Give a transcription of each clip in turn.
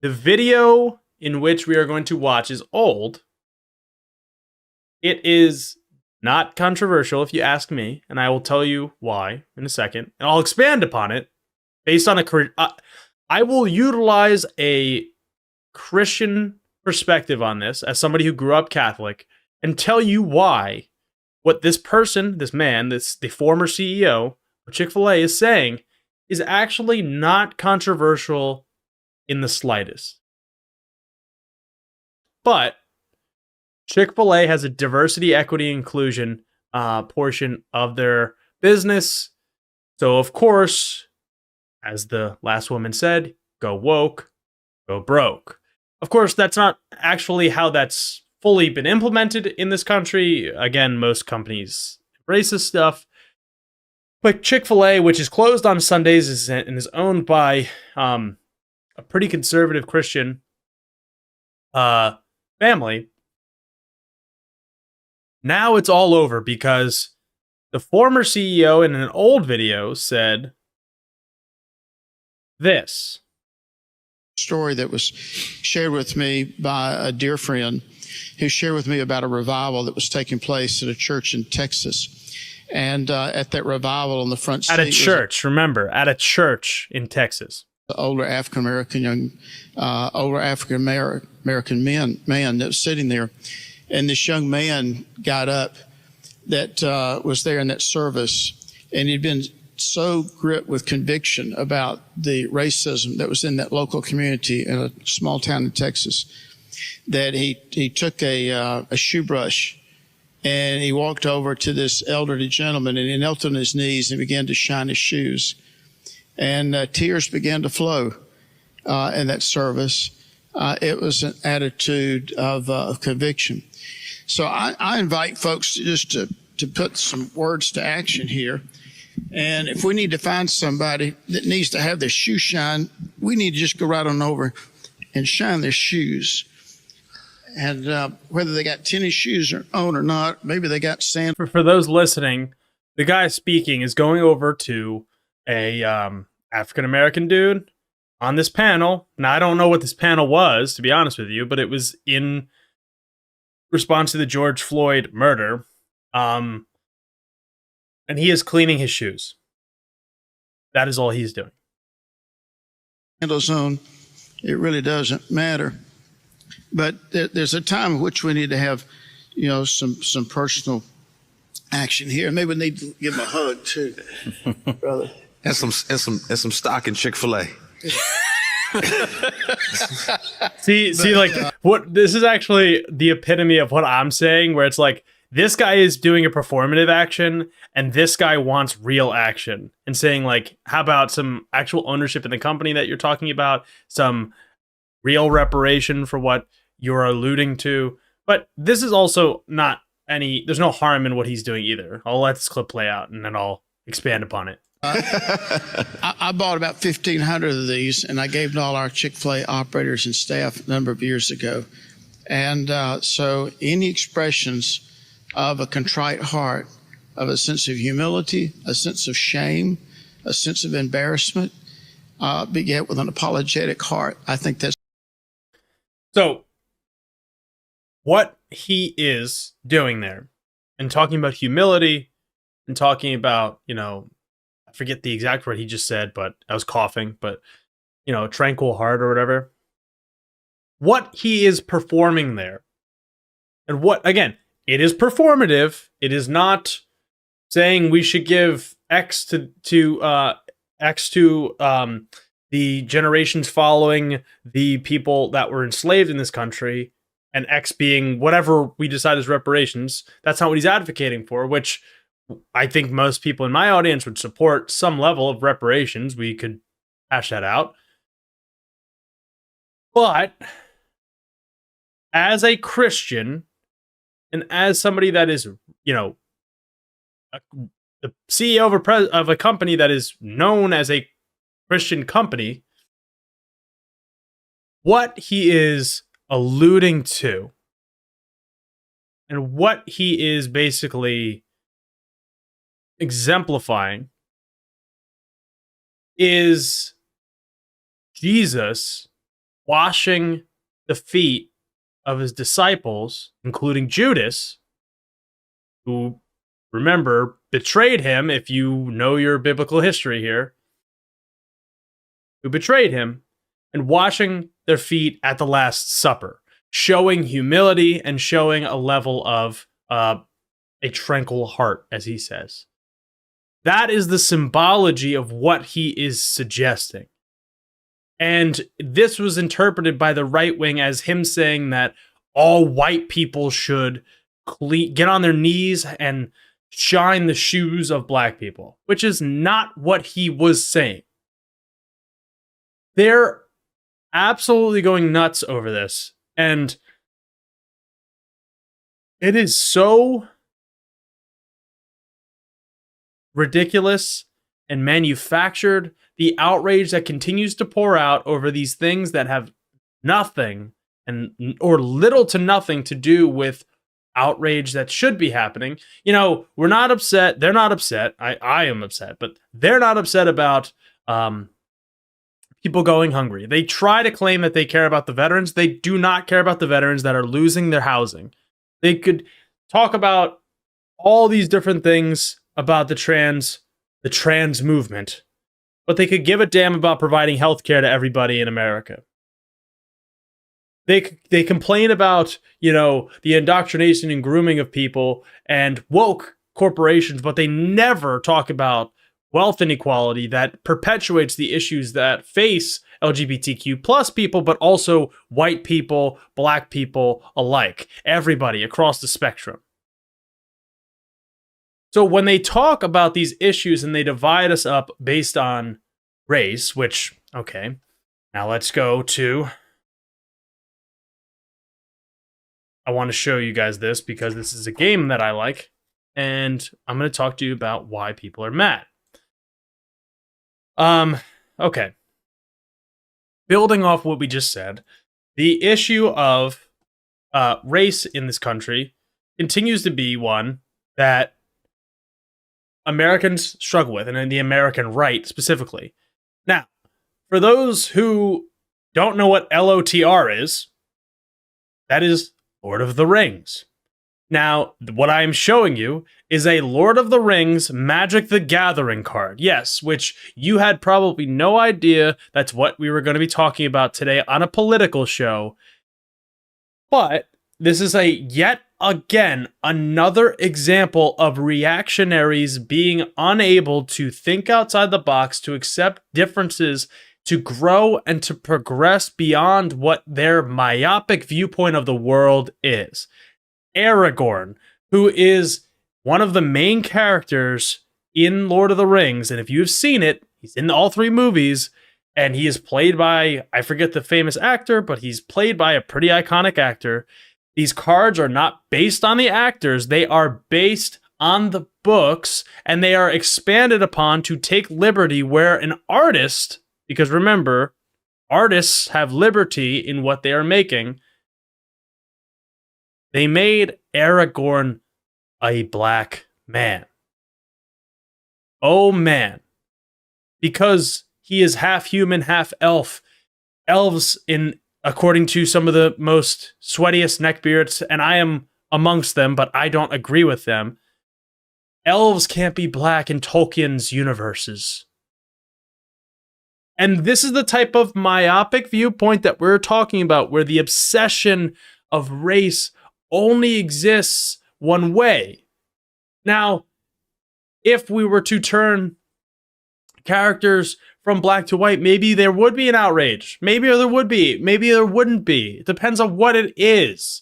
The video in which we are going to watch is old. It is not controversial, if you ask me, and I will tell you why in a second, and I'll expand upon it based on I will utilize a Christian perspective on this as somebody who grew up Catholic and tell you why what this person, this man, the former CEO of Chick-fil-A is saying is actually not controversial in the slightest. But Chick-fil-A has a diversity, equity, inclusion portion of their business. So, of course, as the last woman said, go woke, go broke. Of course, that's not actually how that's fully been implemented in this country. Again, most companies embrace this stuff. But Chick-fil-A, which is closed on Sundays and is owned by a pretty conservative Christian family, now it's all over because the former CEO in an old video said this. Story that was shared with me by a dear friend who shared with me about a revival that was taking place at a church in Texas. And at that revival on the front seat. At a church, remember, at a church in Texas. The older African American man that was sitting there. And this young man got up that was there in that service, and he'd been so gripped with conviction about the racism that was in that local community in a small town in Texas that he took a shoe brush and he walked over to this elderly gentleman and he knelt on his knees and began to shine his shoes. And tears began to flow in that service. It was an attitude of conviction. So I invite folks to put some words to action here. And if we need to find somebody that needs to have their shoe shine, we need to just go right on over and shine their shoes. And whether they got tennis shoes on or not, maybe they got sand. For those listening, the guy speaking is going over to a African-American dude on this panel. Now, I don't know what this panel was, to be honest with you, but it was in response to the George Floyd murder. And he is cleaning his shoes. That is all he's doing. Zone, it really doesn't matter. But there's a time in which we need to have, some personal action here. Maybe we need to give him a hug too, brother. And some stock in Chick-fil-A. see, like what this is actually the epitome of what I'm saying, where it's like this guy is doing a performative action and this guy wants real action and saying like, how about some actual ownership in the company that you're talking about, some real reparation for what you're alluding to. But this is also not there's no harm in what he's doing either. I'll let this clip play out and then I'll expand upon it. I bought about 1,500 of these, and I gave to all our Chick-fil-A operators and staff a number of years ago. And so any expressions of a contrite heart, of a sense of humility, a sense of shame, a sense of embarrassment, beget with an apologetic heart. I think that's... So what he is doing there and talking about humility and talking about, I forget the exact word he just said, but I was coughing, but, tranquil heart or whatever. What he is performing there and what, again, it is performative. It is not saying we should give X to the generations following the people that were enslaved in this country, and X being whatever we decide is reparations. That's not what he's advocating for, which I think most people in my audience would support some level of reparations. We could hash that out. But as a Christian and as somebody that is, the CEO of a company that is known as a Christian company, what he is alluding to and what he is basically exemplifying is Jesus washing the feet of his disciples, including Judas, who, remember, betrayed him, if you know your biblical history here, who betrayed him, and washing their feet at the Last Supper, showing humility and showing a level of a tranquil heart, as he says. That is the symbology of what he is suggesting. And this was interpreted by the right wing as him saying that all white people should get on their knees and shine the shoes of black people, which is not what he was saying. They're absolutely going nuts over this. And it is so ridiculous and manufactured, the outrage that continues to pour out over these things that have nothing or little to nothing to do with outrage that should be happening. We're not upset. They're not upset. I am upset, but they're not upset about people going hungry. They try to claim that they care about the veterans. They do not care about the veterans that are losing their housing. They could talk about all these different things about the trans movement, but they could give a damn about providing health care to everybody in America. They complain about, the indoctrination and grooming of people and woke corporations, but they never talk about wealth inequality that perpetuates the issues that face LGBTQ plus people, but also white people, black people alike, everybody across the spectrum. So when they talk about these issues and they divide us up based on race, which, okay, now let's go to, I want to show you guys this because this is a game that I like, and I'm going to talk to you about why people are mad. Okay. Building off what we just said, the issue of race in this country continues to be one that Americans struggle with, and in the American right specifically. Now, for those who don't know what LOTR is, that is Lord of the Rings. Now, what I am showing you is a Lord of the Rings Magic the Gathering card. Yes, which you had probably no idea that's what we were going to be talking about today on a political show. But this is yet again another example of reactionaries being unable to think outside the box, to accept differences, to grow and to progress beyond what their myopic viewpoint of the world is. Aragorn, who is one of the main characters in Lord of the Rings, and if you've seen it, he's in all three movies, and he is played by, I forget the famous actor, but he's played by a pretty iconic actor. These cards are not based on the actors, they are based on the books, and they are expanded upon to take liberty where an artist, because remember, artists have liberty in what they are making, they made Aragorn a black man. Oh man. Because he is half human, half elf. Elves, according to some of the most sweatiest neckbeards, and I am amongst them, but I don't agree with them, elves can't be black in Tolkien's universes. And this is the type of myopic viewpoint that we're talking about, where the obsession of race only exists one way. Now, if we were to turn characters from black to white, maybe there would be an outrage. Maybe there would be. Maybe there wouldn't be. It depends on what it is,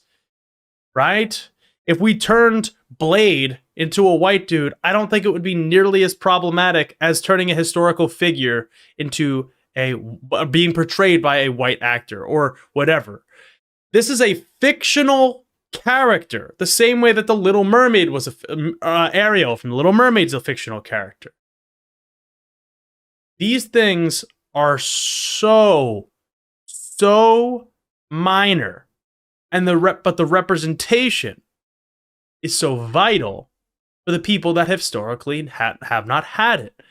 right? If we turned Blade into a white dude, I don't think it would be nearly as problematic as turning a historical figure into being portrayed by a white actor or whatever. This is a fictional character, the same way that the Little Mermaid was Ariel from the Little Mermaid's a fictional character. These things are so minor, and but the representation is so vital for the people that historically have not had it.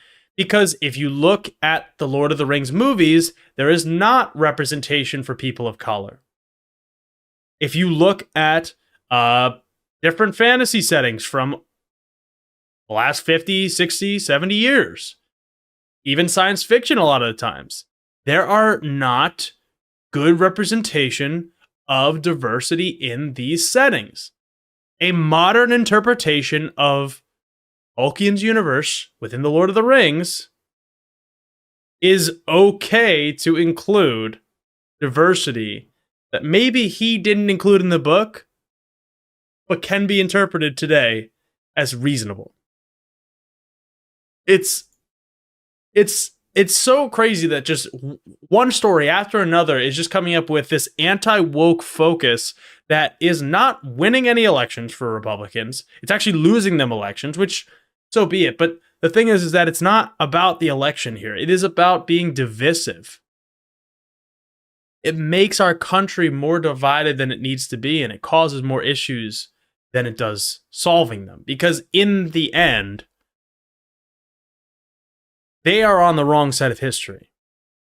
Because if you look at the Lord of the Rings movies, there is not representation for people of color. If you look at different fantasy settings from the last 50, 60, 70 years, even science fiction a lot of the times, there are not good representation of diversity in these settings. A modern interpretation of Tolkien's universe within the Lord of the Rings is okay to include diversity that maybe he didn't include in the book, but can be interpreted today as reasonable. It's so crazy that just one story after another is just coming up with this anti-woke focus that is not winning any elections for Republicans. It's actually losing them elections, which so be it. But the thing is that it's not about the election here. It is about being divisive. It makes our country more divided than it needs to be, and it causes more issues than it does solving them. Because in the end, they are on the wrong side of history.